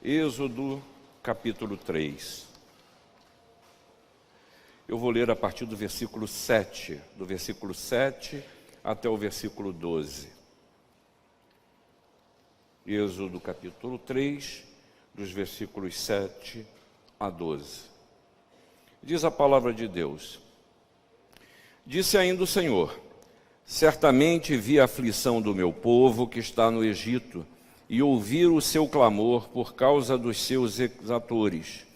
Êxodo, capítulo 3. Eu vou ler a partir do versículo 7, até o versículo 12. Êxodo, capítulo 3, dos versículos 7 a 12. Diz a palavra de Deus: Disse ainda o Senhor: Certamente vi a aflição do meu povo que está no Egito, e ouvir o seu clamor por causa dos seus exatores.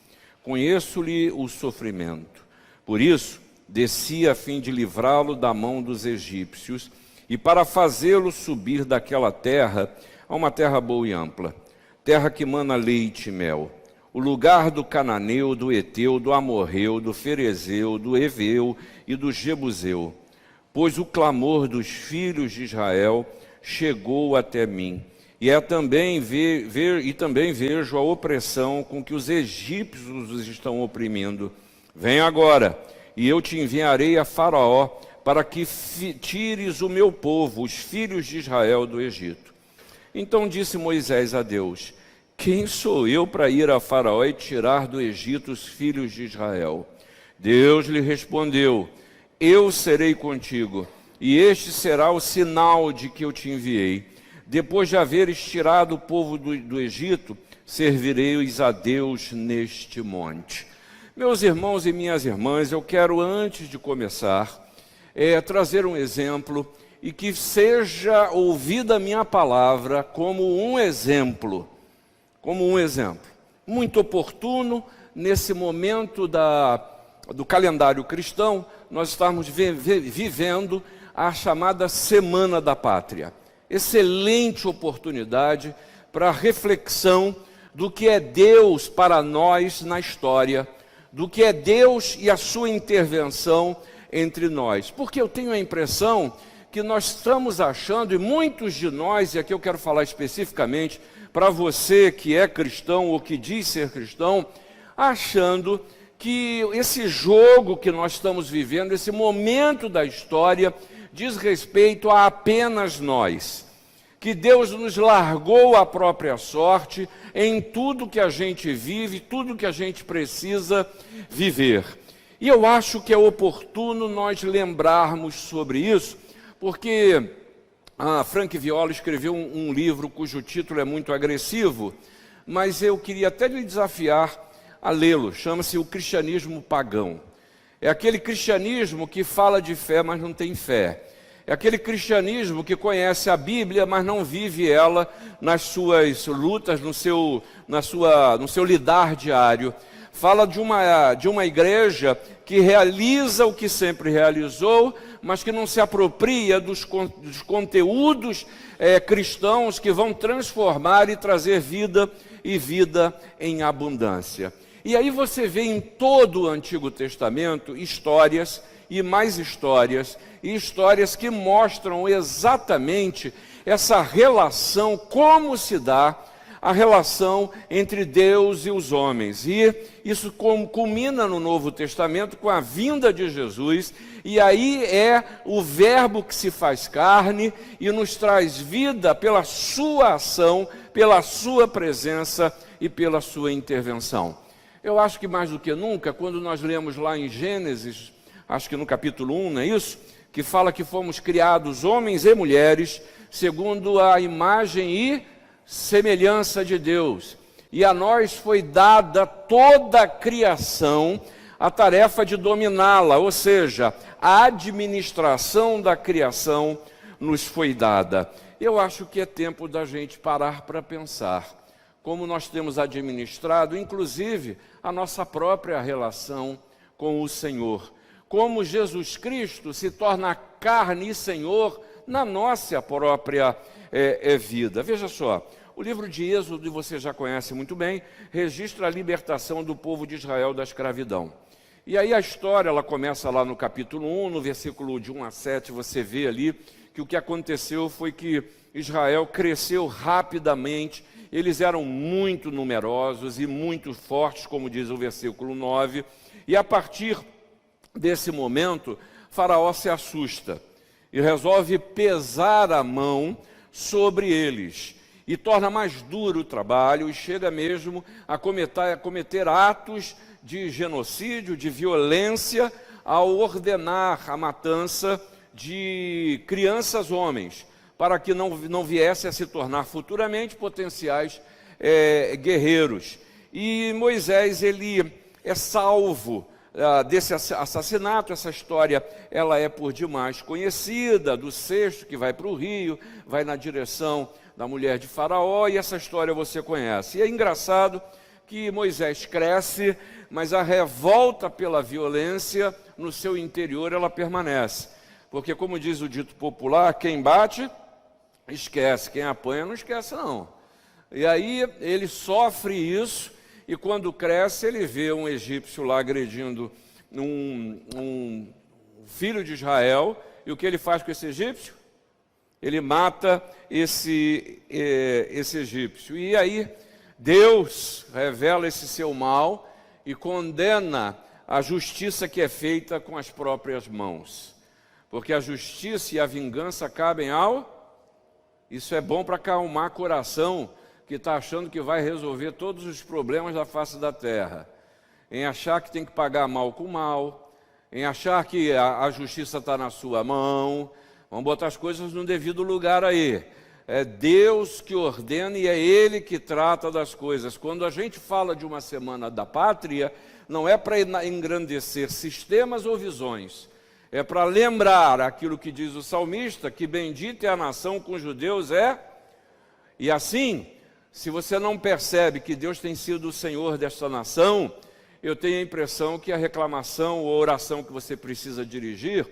Conheço-lhe o sofrimento. Por isso, desci a fim de livrá-lo da mão dos egípcios, e para fazê-lo subir daquela terra a uma terra boa e ampla, terra que mana leite e mel, o lugar do cananeu, do eteu, do amorreu, do ferezeu, do eveu e do jebuseu. Pois o clamor dos filhos de Israel chegou até mim, e também vejo a opressão com que os egípcios os estão oprimindo. Vem agora, e eu te enviarei a Faraó, para que tires o meu povo, os filhos de Israel, do Egito. Então disse Moisés a Deus: Quem sou eu para ir a Faraó e tirar do Egito os filhos de Israel? Deus lhe respondeu: Eu serei contigo, e este será o sinal de que eu te enviei. Depois de haveres tirado o povo do Egito, servireis a Deus neste monte. Meus irmãos e minhas irmãs, eu quero, antes de começar, trazer um exemplo e que seja ouvida a minha palavra como um exemplo, muito oportuno nesse momento do calendário cristão. Nós estamos vivendo a chamada Semana da Pátria. Excelente oportunidade para reflexão do que é Deus para nós na história, do que é Deus e a sua intervenção entre nós. Porque eu tenho a impressão que nós estamos achando, e muitos de nós, e aqui eu quero falar especificamente para você que é cristão ou que diz ser cristão, achando que esse jogo que nós estamos vivendo, esse momento da história, diz respeito a apenas nós, que Deus nos largou à própria sorte em tudo que a gente vive, tudo que a gente precisa viver. E eu acho que é oportuno nós lembrarmos sobre isso, porque a Frank Viola escreveu um livro cujo título é muito agressivo, mas eu queria até lhe desafiar a lê-lo. Chama-se O Cristianismo Pagão. É aquele cristianismo que fala de fé, mas não tem fé. É aquele cristianismo que conhece a Bíblia, mas não vive ela nas suas lutas, no seu lidar diário. Fala de uma igreja que realiza o que sempre realizou, mas que não se apropria dos conteúdos cristãos que vão transformar e trazer vida e vida em abundância. E aí você vê em todo o Antigo Testamento histórias e mais histórias, e histórias que mostram exatamente essa relação, como se dá a relação entre Deus e os homens. E isso culmina no Novo Testamento com a vinda de Jesus, e aí é o verbo que se faz carne e nos traz vida pela sua ação, pela sua presença e pela sua intervenção. Eu acho que mais do que nunca, quando nós lemos lá em Gênesis, acho que no capítulo 1, não é isso? Que fala que fomos criados homens e mulheres segundo a imagem e semelhança de Deus. E a nós foi dada toda a criação, a tarefa de dominá-la, ou seja, a administração da criação nos foi dada. Eu acho que é tempo da gente parar para pensar como nós temos administrado, inclusive, a nossa própria relação com o Senhor. Como Jesus Cristo se torna carne e Senhor na nossa própria vida. Veja só, o livro de Êxodo, você já conhece muito bem, registra a libertação do povo de Israel da escravidão. E aí a história, ela começa lá no capítulo 1, no versículo de 1 a 7, você vê ali que o que aconteceu foi que Israel cresceu rapidamente, eles eram muito numerosos e muito fortes, como diz o versículo 9, e a partir desse momento, Faraó se assusta e resolve pesar a mão sobre eles. e torna mais duro o trabalho e chega mesmo a cometer atos de genocídio, de violência, ao ordenar a matança de crianças homens, para que não viessem a se tornar futuramente potenciais guerreiros. E Moisés, ele é salvo desse assassinato. Essa história ela é por demais conhecida, do cesto que vai para o rio, vai na direção da mulher de Faraó, e essa história você conhece. E é engraçado que Moisés cresce, mas a revolta pela violência no seu interior ela permanece. Porque, como diz o dito popular, quem bate, esquece. Quem apanha, não esquece, não. E aí ele sofre isso, e quando cresce, ele vê um egípcio lá agredindo um filho de Israel, e o que ele faz com esse egípcio? Ele mata esse egípcio. E aí Deus revela esse seu mal e condena a justiça que é feita com as próprias mãos. Porque a justiça e a vingança cabem ao... Isso é bom para acalmar coração que está achando que vai resolver todos os problemas da face da terra. Em achar que tem que pagar mal com mal, em achar que a justiça está na sua mão. Vamos botar as coisas no devido lugar aí. É Deus que ordena e é Ele que trata das coisas. Quando a gente fala de uma semana da pátria, não é para engrandecer sistemas ou visões. É para lembrar aquilo que diz o salmista, que bendita é a nação cujo Deus é. E assim, se você não percebe que Deus tem sido o Senhor desta nação, eu tenho a impressão que a reclamação ou oração que você precisa dirigir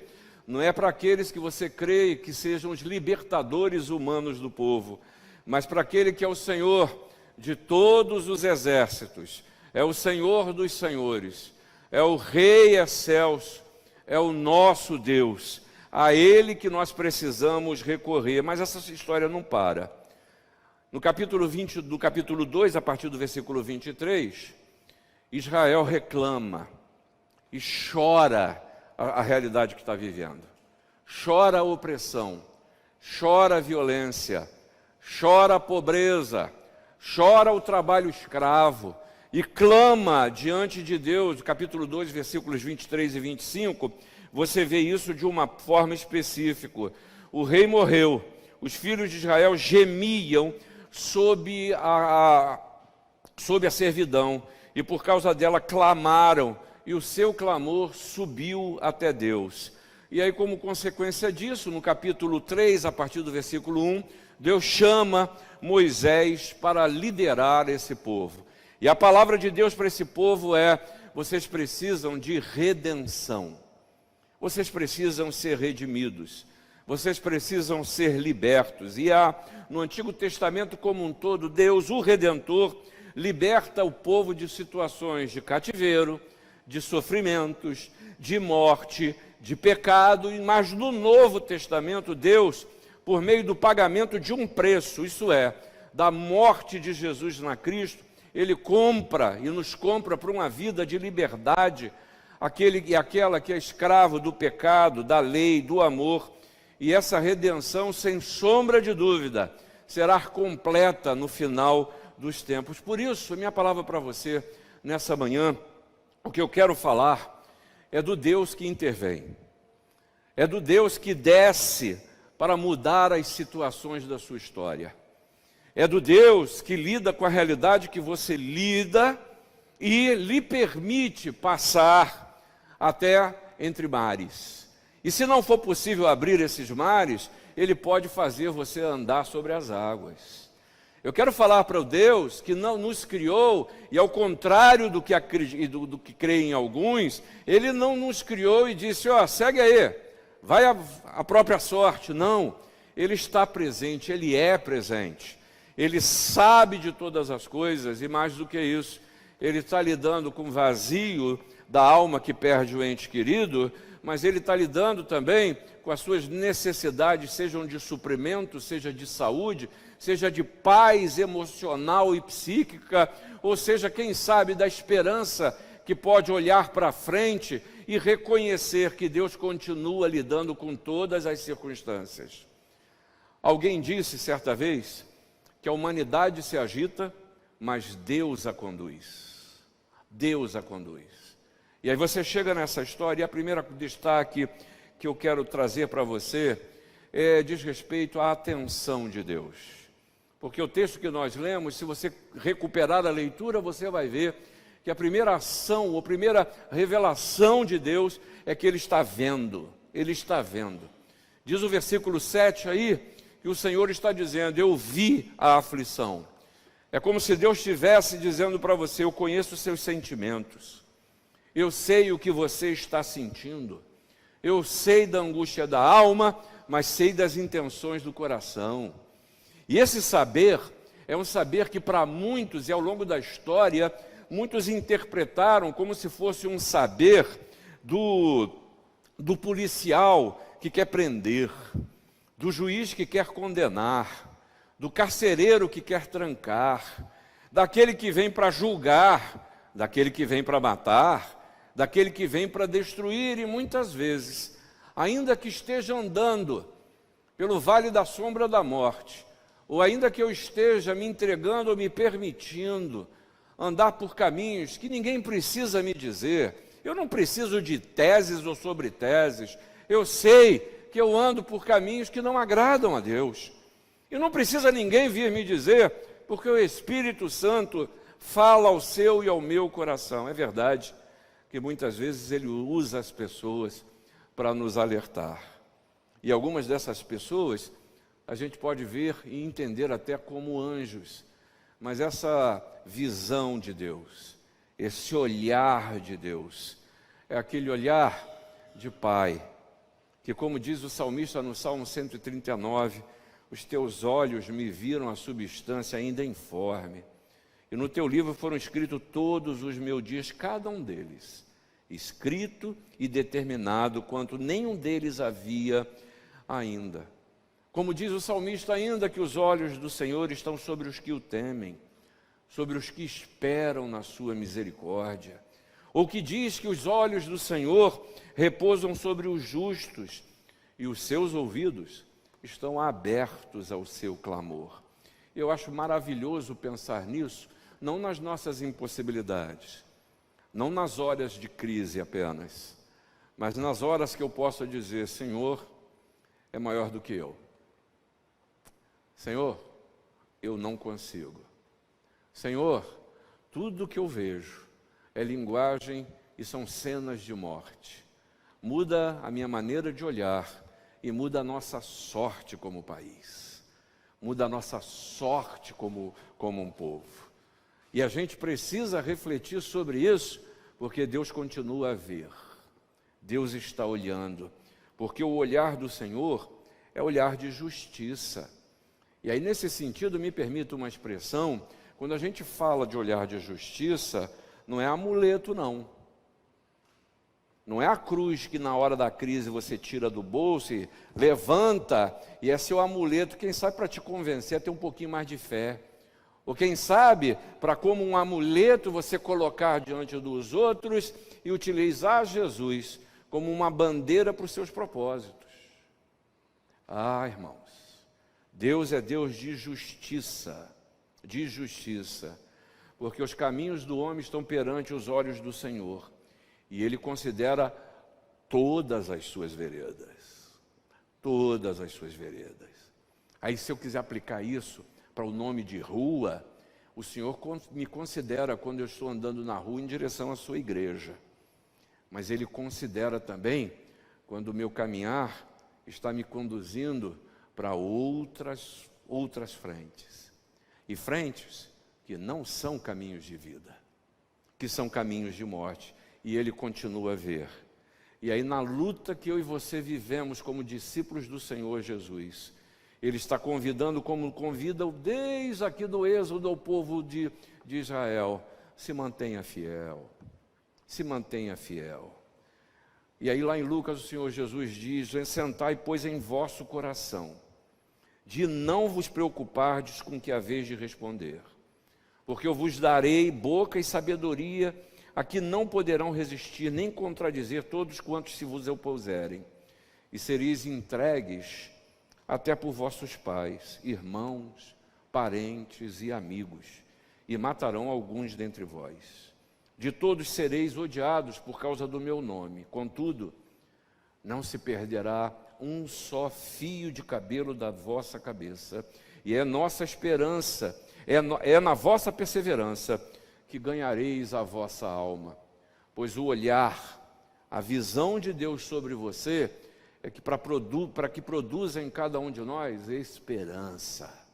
não é para aqueles que você crê que sejam os libertadores humanos do povo, mas para aquele que é o Senhor de todos os exércitos, é o Senhor dos senhores, é o Rei excelso, é o nosso Deus, a Ele que nós precisamos recorrer. Mas essa história não para. No capítulo 20, do capítulo 2, a partir do versículo 23, Israel reclama e chora a realidade que está vivendo. Chora a opressão, chora a violência, chora a pobreza, chora o trabalho escravo e clama diante de Deus. Capítulo 2, versículos 23 e 25, você vê isso de uma forma específica. O rei morreu, os filhos de Israel gemiam sob a servidão, e por causa dela clamaram, e o seu clamor subiu até Deus. E aí, como consequência disso, no capítulo 3, a partir do versículo 1, Deus chama Moisés para liderar esse povo. E a palavra de Deus para esse povo é: vocês precisam de redenção. Vocês precisam ser redimidos. Vocês precisam ser libertos. E no Antigo Testamento como um todo, Deus, o Redentor, liberta o povo de situações de cativeiro, de sofrimentos, de morte, de pecado. Mas no Novo Testamento, Deus, por meio do pagamento de um preço, isso é, da morte de Jesus na Cristo, Ele compra e nos compra para uma vida de liberdade, aquele e aquela que é escravo do pecado, da lei, do amor. E essa redenção, sem sombra de dúvida, será completa no final dos tempos. Por isso, a minha palavra para você nessa manhã, o que eu quero falar é do Deus que intervém, é do Deus que desce para mudar as situações da sua história, é do Deus que lida com a realidade que você lida e lhe permite passar até entre mares. E se não for possível abrir esses mares, Ele pode fazer você andar sobre as águas. Eu quero falar para o Deus que não nos criou, e ao contrário do que creem alguns, Ele não nos criou e disse: ó, segue aí, vai a própria sorte. Não, Ele está presente, Ele é presente. Ele sabe de todas as coisas, e mais do que isso, Ele está lidando com o vazio da alma que perde o ente querido, mas Ele está lidando também com as suas necessidades, sejam de suprimento, seja de saúde, seja de paz emocional e psíquica, ou seja, quem sabe, da esperança que pode olhar para frente e reconhecer que Deus continua lidando com todas as circunstâncias. Alguém disse certa vez que a humanidade se agita, mas Deus a conduz. Deus a conduz. E aí você chega nessa história, e a primeira destaque que eu quero trazer para você diz respeito à atenção de Deus. Porque o texto que nós lemos, se você recuperar a leitura, você vai ver que a primeira ação, ou primeira revelação de Deus é que Ele está vendo. Ele está vendo. Diz o versículo 7 aí, que o Senhor está dizendo, eu vi a aflição. É como se Deus estivesse dizendo para você, eu conheço os seus sentimentos. Eu sei o que você está sentindo. Eu sei da angústia da alma, mas sei das intenções do coração. E esse saber é um saber que para muitos, e ao longo da história, muitos interpretaram como se fosse um saber do policial que quer prender, do juiz que quer condenar, do carcereiro que quer trancar, daquele que vem para julgar, daquele que vem para matar, daquele que vem para destruir, e muitas vezes, ainda que esteja andando pelo vale da sombra da morte, ou ainda que eu esteja me entregando ou me permitindo andar por caminhos que ninguém precisa me dizer, eu não preciso de teses ou sobre teses, eu sei que eu ando por caminhos que não agradam a Deus, e não precisa ninguém vir me dizer, porque o Espírito Santo fala ao seu e ao meu coração. É verdade que muitas vezes Ele usa as pessoas para nos alertar, e algumas dessas pessoas a gente pode ver e entender até como anjos, mas essa visão de Deus, esse olhar de Deus, é aquele olhar de Pai, que como diz o salmista no Salmo 139, os teus olhos me viram a substância ainda informe, e no teu livro foram escritos todos os meus dias, cada um deles, escrito e determinado, quanto nenhum deles havia ainda. Como diz o salmista, ainda que os olhos do Senhor estão sobre os que o temem, sobre os que esperam na sua misericórdia, ou que diz que os olhos do Senhor repousam sobre os justos, e os seus ouvidos estão abertos ao seu clamor. Eu acho maravilhoso pensar nisso, não nas nossas impossibilidades, não nas horas de crise apenas, mas nas horas que eu possa dizer, Senhor, é maior do que eu. Senhor, eu não consigo. Senhor, tudo que eu vejo é linguagem e são cenas de morte. Muda a minha maneira de olhar e muda a nossa sorte como país. Muda a nossa sorte como um povo. E a gente precisa refletir sobre isso, porque Deus continua a ver. Deus está olhando, porque o olhar do Senhor é olhar de justiça. E aí, nesse sentido, me permita uma expressão, quando a gente fala de olhar de justiça, não é amuleto, não. Não é a cruz que na hora da crise você tira do bolso e levanta, e é seu amuleto, quem sabe para te convencer a ter um pouquinho mais de fé. Ou quem sabe, para como um amuleto você colocar diante dos outros e utilizar Jesus como uma bandeira para os seus propósitos. Ah, irmãos, Deus é Deus de justiça, porque os caminhos do homem estão perante os olhos do Senhor, e Ele considera todas as suas veredas, todas as suas veredas. Aí, se eu quiser aplicar isso para o nome de rua, o Senhor me considera quando eu estou andando na rua em direção à sua igreja, mas Ele considera também quando o meu caminhar está me conduzindo para outras frentes, e frentes que não são caminhos de vida, que são caminhos de morte, e Ele continua a ver. E aí, na luta que eu e você vivemos como discípulos do Senhor Jesus, Ele está convidando, como convida desde aqui do Êxodo ao povo de Israel, se mantenha fiel, se mantenha fiel. E aí lá em Lucas o Senhor Jesus diz, sentai, pois, em vosso coração, de não vos preocupardes com o que haveis de responder, porque eu vos darei boca e sabedoria, a que não poderão resistir, nem contradizer todos quantos se vos opuserem, e sereis entregues até por vossos pais, irmãos, parentes e amigos, e matarão alguns dentre vós. De todos sereis odiados por causa do meu nome. Contudo, não se perderá um só fio de cabelo da vossa cabeça. E é nossa esperança, é na vossa perseverança que ganhareis a vossa alma. Pois o olhar, a visão de Deus sobre você é que para que produza em cada um de nós esperança.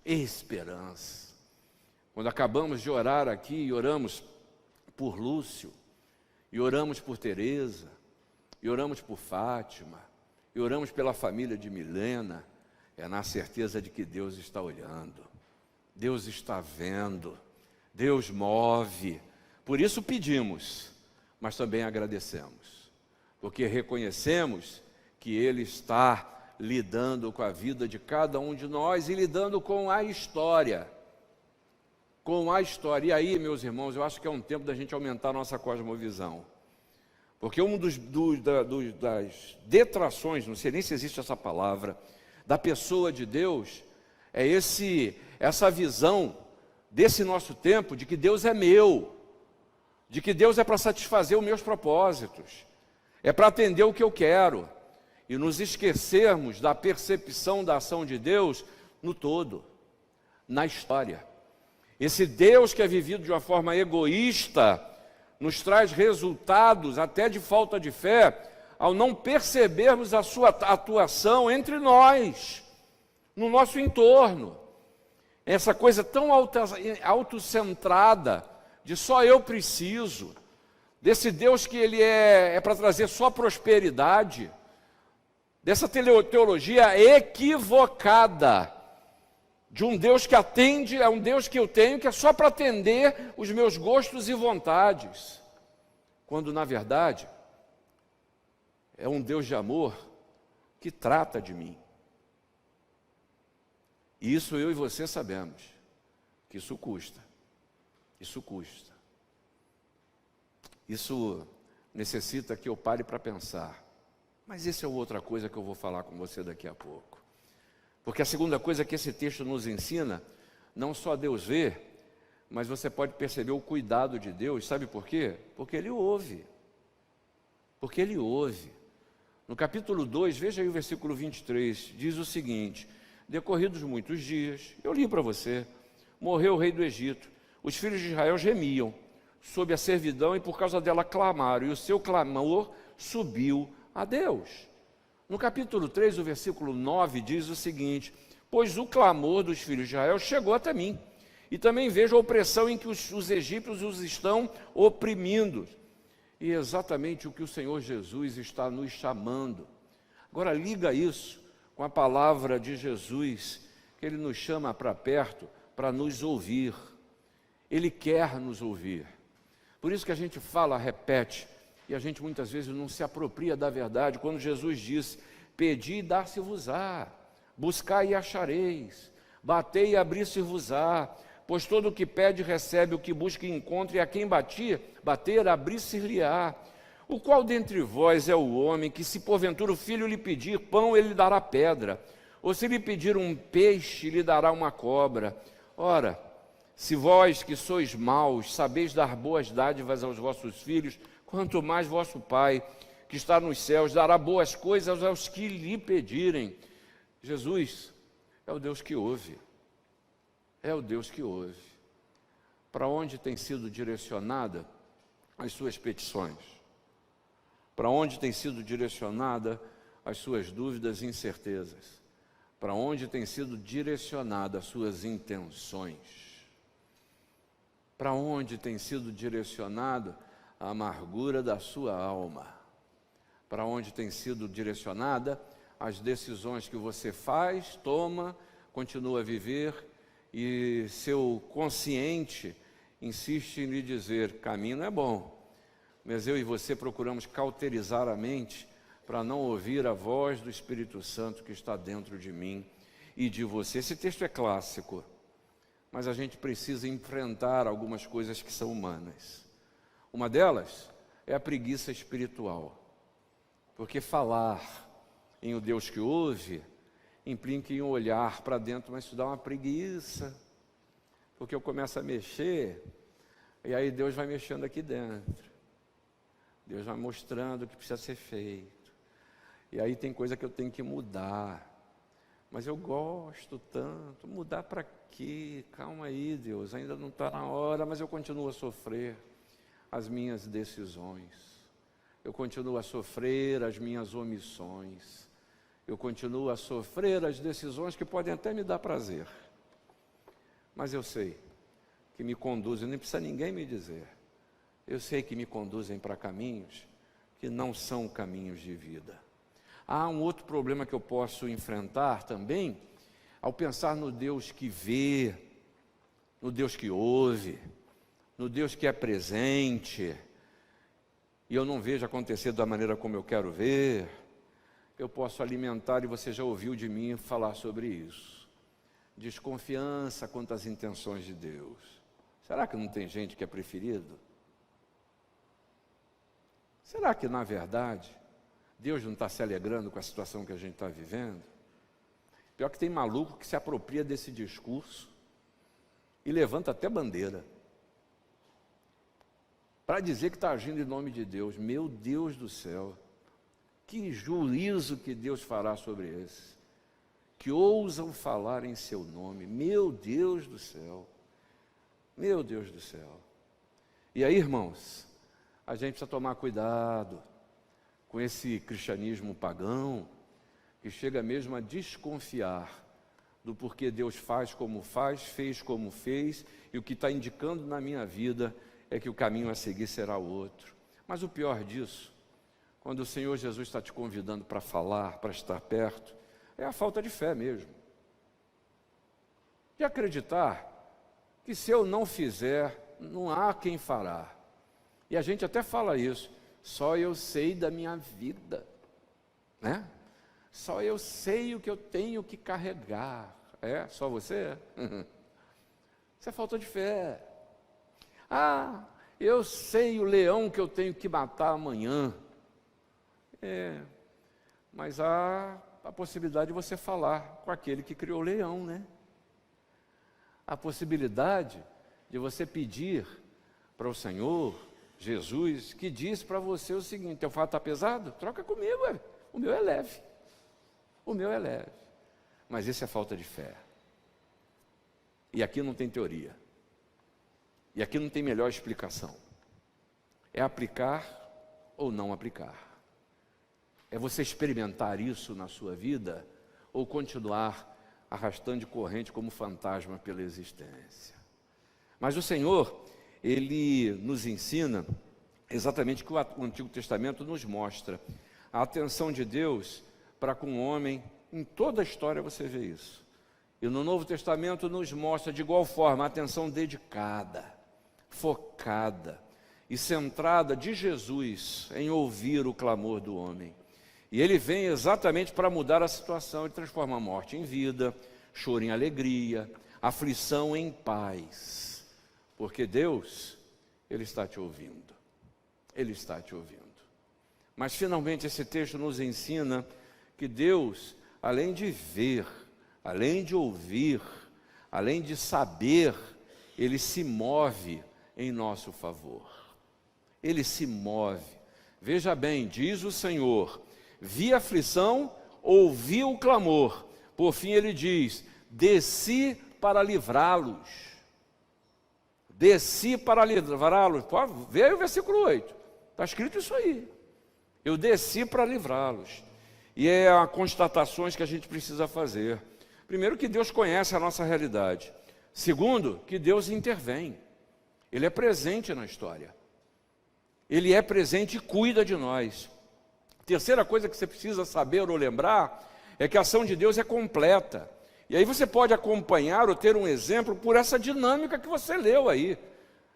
Esperança. Quando acabamos de orar aqui e oramos por Lúcio, e oramos por Teresa, e oramos por Fátima, e oramos pela família de Milena, é na certeza de que Deus está olhando, Deus está vendo, Deus move. Por isso pedimos, mas também agradecemos, porque reconhecemos que Ele está lidando com a vida de cada um de nós e lidando com a história. E aí, meus irmãos, eu acho que é um tempo da gente aumentar a nossa cosmovisão. Porque das detrações, não sei nem se existe essa palavra, da pessoa de Deus, é essa visão desse nosso tempo de que Deus é meu, de que Deus é para satisfazer os meus propósitos, é para atender o que eu quero, e nos esquecermos da percepção da ação de Deus no todo, na história. Esse Deus que é vivido de uma forma egoísta nos traz resultados até de falta de fé ao não percebermos a sua atuação entre nós, no nosso entorno. Essa coisa tão autocentrada, de só eu preciso, desse Deus que Ele é para trazer só prosperidade, dessa teologia equivocada, de um Deus que atende, é um Deus que eu tenho, que é só para atender os meus gostos e vontades. Quando, na verdade, é um Deus de amor que trata de mim. E isso eu e você sabemos, que isso custa. Isso custa. Isso necessita que eu pare para pensar. Mas isso é outra coisa que eu vou falar com você daqui a pouco. Porque a segunda coisa que esse texto nos ensina, não só Deus vê, mas você pode perceber o cuidado de Deus. Sabe por quê? Porque Ele ouve. Porque Ele ouve. No capítulo 2, veja aí o versículo 23, diz o seguinte: decorridos muitos dias, eu li para você, morreu o rei do Egito, os filhos de Israel gemiam sob a servidão e por causa dela clamaram, e o seu clamor subiu a Deus. No capítulo 3, o versículo 9, diz o seguinte: pois o clamor dos filhos de Israel chegou até mim, e também vejo a opressão em que os egípcios os estão oprimindo. E é exatamente o que o Senhor Jesus está nos chamando. Agora liga isso com a palavra de Jesus, que Ele nos chama para perto, para nos ouvir. Ele quer nos ouvir. Por isso que a gente fala, repete, e a gente muitas vezes não se apropria da verdade, quando Jesus diz: pedi e dar-se-vos-á, buscai e achareis, batei e abrir-se-vos-á, pois todo o que pede recebe, o que busca encontra, e a quem bater, abrir-se-lhe-á. O qual dentre vós é o homem que, se porventura o filho lhe pedir pão, ele lhe dará pedra? Ou se lhe pedir um peixe, lhe dará uma cobra? Ora, se vós que sois maus, sabeis dar boas dádivas aos vossos filhos, quanto mais vosso Pai, que está nos céus, dará boas coisas aos que lhe pedirem. Jesus é o Deus que ouve. É o Deus que ouve. Para onde tem sido direcionada as suas petições? Para onde tem sido direcionada as suas dúvidas e incertezas? Para onde tem sido direcionada as suas intenções? Para onde tem sido direcionada a amargura da sua alma? Para onde tem sido direcionada as decisões que você faz, toma, continua a viver, e seu consciente insiste em lhe dizer: caminho é bom, mas eu e você procuramos cauterizar a mente para não ouvir a voz do Espírito Santo que está dentro de mim e de você. Esse texto é clássico, mas a gente precisa enfrentar algumas coisas que são humanas. Uma delas é a preguiça espiritual, porque falar em o Deus que ouve implica em olhar para dentro, mas isso dá uma preguiça, porque eu começo a mexer, e aí Deus vai mexendo aqui dentro. Deus vai mostrando o que precisa ser feito. E aí tem coisa que eu tenho que mudar. Mas eu gosto tanto. Mudar para quê? Calma aí, Deus. Ainda não está na hora, mas eu continuo a sofrer as minhas decisões. Eu continuo a sofrer as minhas omissões. Eu continuo a sofrer as decisões que podem até me dar prazer. Mas eu sei que me conduzem, nem precisa ninguém me dizer. Eu sei que me conduzem para caminhos que não são caminhos de vida. Há um outro problema que eu posso enfrentar também, ao pensar no Deus que vê, no Deus que ouve, no Deus que é presente, e eu não vejo acontecer da maneira como eu quero ver, eu posso alimentar, e você já ouviu de mim falar sobre isso, desconfiança quanto às intenções de Deus. Será que não tem gente que é preferido? Será que, na verdade, Deus não está se alegrando com a situação que a gente está vivendo? Pior que tem maluco que se apropria desse discurso e levanta até bandeira para dizer que está agindo em nome de Deus. Meu Deus do céu, que juízo que Deus fará sobre esses que ousam falar em seu nome. Meu Deus do céu, meu Deus do céu. E aí, irmãos, a gente precisa tomar cuidado com esse cristianismo pagão, que chega mesmo a desconfiar do porquê Deus faz como faz, fez como fez, e o que está indicando na minha vida é que o caminho a seguir será outro. Mas o pior disso, quando o Senhor Jesus está te convidando para falar, para estar perto, é a falta de fé mesmo. De acreditar que se eu não fizer, não há quem fará. E a gente até fala isso, só eu sei da minha vida, né? Só eu sei o que eu tenho que carregar. É? Só você? Isso é falta de fé. Ah, eu sei o leão que eu tenho que matar amanhã. Mas há a possibilidade de você falar com aquele que criou o leão, né? A possibilidade de você pedir para o Senhor Jesus, que diz para você o seguinte: teu fardo está pesado? Troca comigo, o meu é leve. O meu é leve. Mas isso é falta de fé. E aqui não tem teoria. E aqui não tem melhor explicação. É aplicar ou não aplicar. É você experimentar isso na sua vida ou continuar arrastando de corrente como fantasma pela existência. Mas o Senhor, Ele nos ensina exatamente o que o Antigo Testamento nos mostra. A atenção de Deus para com o homem, em toda a história você vê isso. E no Novo Testamento nos mostra de igual forma a atenção dedicada, focada e centrada de Jesus em ouvir o clamor do homem. E Ele vem exatamente para mudar a situação, Ele transforma a morte em vida, choro em alegria, aflição em paz. Porque Deus, Ele está te ouvindo. Ele está te ouvindo. Mas finalmente esse texto nos ensina que Deus, além de ver, além de ouvir, além de saber, Ele se move em nosso favor. Ele se move. Veja bem, diz o Senhor: vi a aflição, ouvi o clamor. Por fim Ele diz: desci para livrá-los. Desci para livrá-los. Pode ver o versículo 8. Está escrito isso aí. Eu desci para livrá-los. E é a constatações que a gente precisa fazer. Primeiro, que Deus conhece a nossa realidade. Segundo, que Deus intervém. Ele é presente na história. Ele é presente e cuida de nós. Terceira coisa que você precisa saber ou lembrar é que a ação de Deus é completa. E aí você pode acompanhar ou ter um exemplo por essa dinâmica que você leu aí.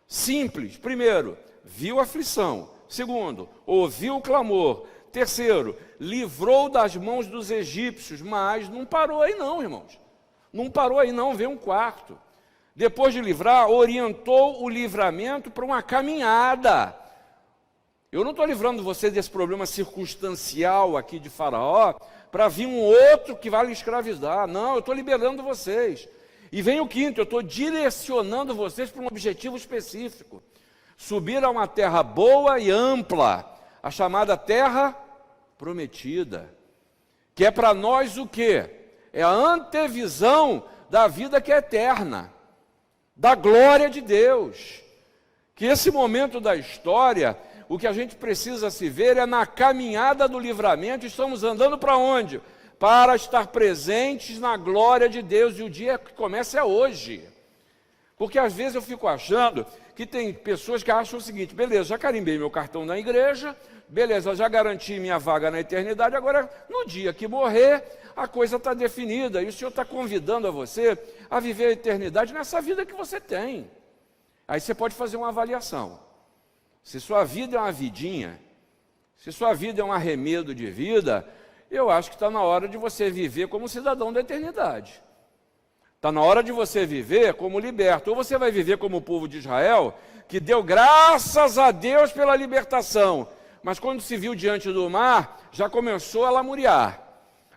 Simples. Primeiro, viu a aflição. Segundo, ouviu o clamor. Terceiro, livrou das mãos dos egípcios. Mas não parou aí não, irmãos. Não parou aí não, veio um quarto. Depois de livrar, orientou o livramento para uma caminhada. Eu não estou livrando você desse problema circunstancial aqui de Faraó para vir um outro que vai lhe escravizar. Não, eu estou liberando vocês. E vem o quinto, eu estou direcionando vocês para um objetivo específico. Subir a uma terra boa e ampla, a chamada terra prometida. Que é para nós o quê? É a antevisão da vida que é eterna, da glória de Deus. Que esse momento da história, o que a gente precisa se ver é na caminhada do livramento. Estamos andando para onde? Para estar presentes na glória de Deus, e o dia que começa é hoje. Porque às vezes eu fico achando que tem pessoas que acham o seguinte: beleza, já carimbei meu cartão na igreja, beleza, já garanti minha vaga na eternidade, agora no dia que morrer, a coisa está definida, e o Senhor está convidando a você a viver a eternidade nessa vida que você tem. Aí você pode fazer uma avaliação. Se sua vida é uma vidinha, se sua vida é um arremedo de vida, eu acho que está na hora de você viver como cidadão da eternidade. Está na hora de você viver como liberto. Ou você vai viver como o povo de Israel, que deu graças a Deus pela libertação, mas quando se viu diante do mar, já começou a lamuriar.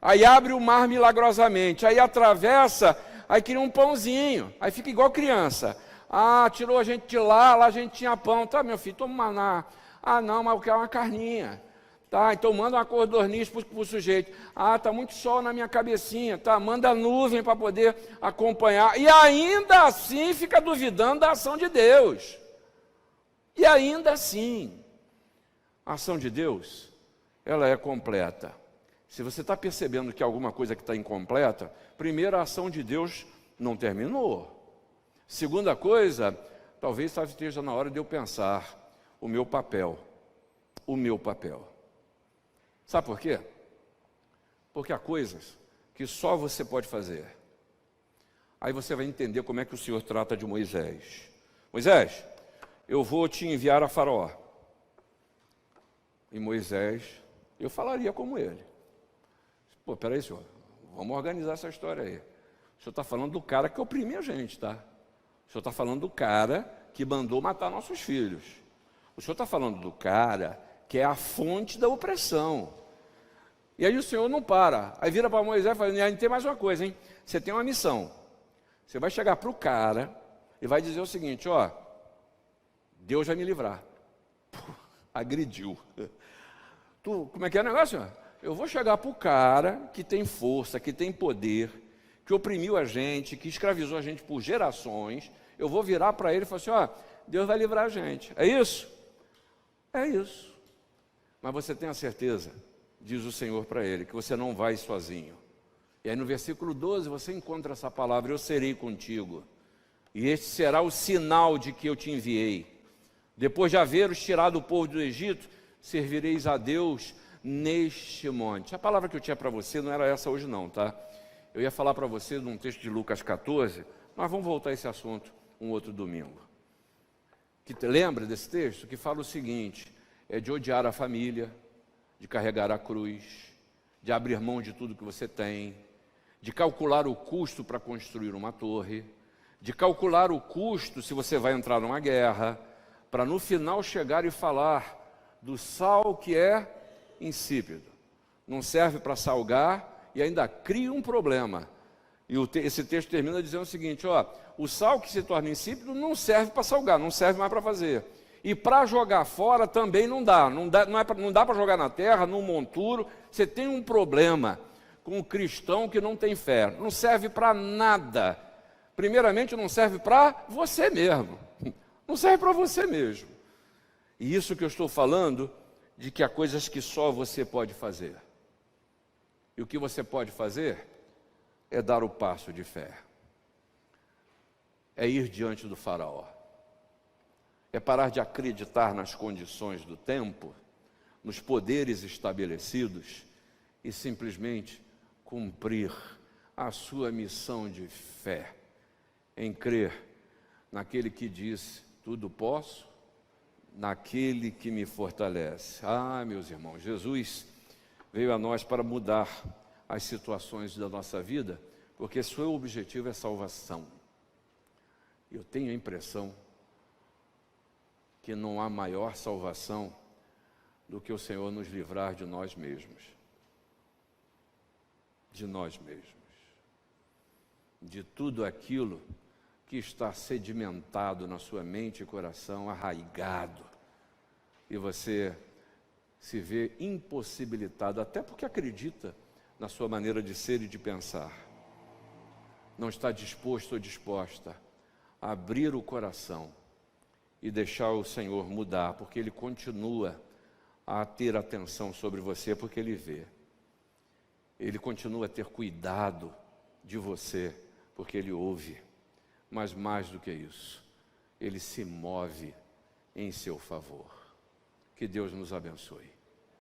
Aí abre o mar milagrosamente, aí atravessa, aí cria um pãozinho, aí fica igual criança. Ah, tirou a gente de lá, lá a gente tinha pão. Tá, meu filho, toma um maná. Ah, não, mas eu quero uma carninha. Tá, então manda uma codorniz para o sujeito. Ah, tá muito sol na minha cabecinha. Tá, manda nuvem para poder acompanhar. E ainda assim fica duvidando da ação de Deus. E ainda assim, a ação de Deus, ela é completa. Se você está percebendo que alguma coisa que está incompleta, primeiro, a ação de Deus não terminou. Segunda coisa, talvez esteja na hora de eu pensar o meu papel. O meu papel. Sabe por quê? Porque há coisas que só você pode fazer. Aí você vai entender como é que o Senhor trata de Moisés. Moisés, eu vou te enviar a Faraó. E Moisés, eu falaria como ele. Pô, peraí, senhor, vamos organizar essa história aí. O senhor está falando do cara que oprime a gente, tá? O senhor está falando do cara que mandou matar nossos filhos. O senhor está falando do cara que é a fonte da opressão. E aí o Senhor não para. Aí vira para Moisés e fala: e aí tem mais uma coisa, hein? Você tem uma missão. Você vai chegar para o cara e vai dizer o seguinte: ó, Deus vai me livrar. Pô, agrediu. Como é que é o negócio? Senhor? Eu vou chegar para o cara que tem força, que tem poder, que oprimiu a gente, que escravizou a gente por gerações. Eu vou virar para ele e falar assim: ó, Deus vai livrar a gente. É isso? É isso. Mas você tem a certeza, diz o Senhor para ele, que você não vai sozinho. E aí no versículo 12 você encontra essa palavra: eu serei contigo, e este será o sinal de que eu te enviei. Depois de haver-os tirado o povo do Egito, servireis a Deus neste monte. A palavra que eu tinha para você não era essa hoje não, tá? Eu ia falar para você num texto de Lucas 14, mas vamos voltar a esse assunto um outro domingo. Lembra desse texto? Que fala o seguinte: é de odiar a família, de carregar a cruz, de abrir mão de tudo que você tem, de calcular o custo para construir uma torre, de calcular o custo se você vai entrar numa guerra, para no final chegar e falar do sal que é insípido, não serve para salgar e ainda cria um problema. E esse texto termina dizendo o seguinte: ó, o sal que se torna insípido não serve para salgar, não serve mais para fazer. E para jogar fora também não dá para jogar na terra, num monturo. Você tem um problema com o cristão que não tem fé, não serve para nada. Primeiramente, não serve para você mesmo, não serve para você mesmo. E isso que eu estou falando, de que há coisas que só você pode fazer. E o que você pode fazer é dar o passo de fé, é ir diante do Faraó. É parar de acreditar nas condições do tempo, nos poderes estabelecidos e simplesmente cumprir a sua missão de fé, em crer naquele que diz: tudo posso, naquele que me fortalece. Ah, meus irmãos, Jesus veio a nós para mudar as situações da nossa vida, porque seu objetivo é salvação. Eu tenho a impressão que não há maior salvação do que o Senhor nos livrar de nós mesmos. De nós mesmos. De tudo aquilo que está sedimentado na sua mente e coração, arraigado, e você se vê impossibilitado, até porque acredita na sua maneira de ser e de pensar. Não está disposto ou disposta a abrir o coração e deixar o Senhor mudar, porque Ele continua a ter atenção sobre você, porque Ele vê. Ele continua a ter cuidado de você, porque Ele ouve. Mas mais do que isso, Ele se move em seu favor. Que Deus nos abençoe.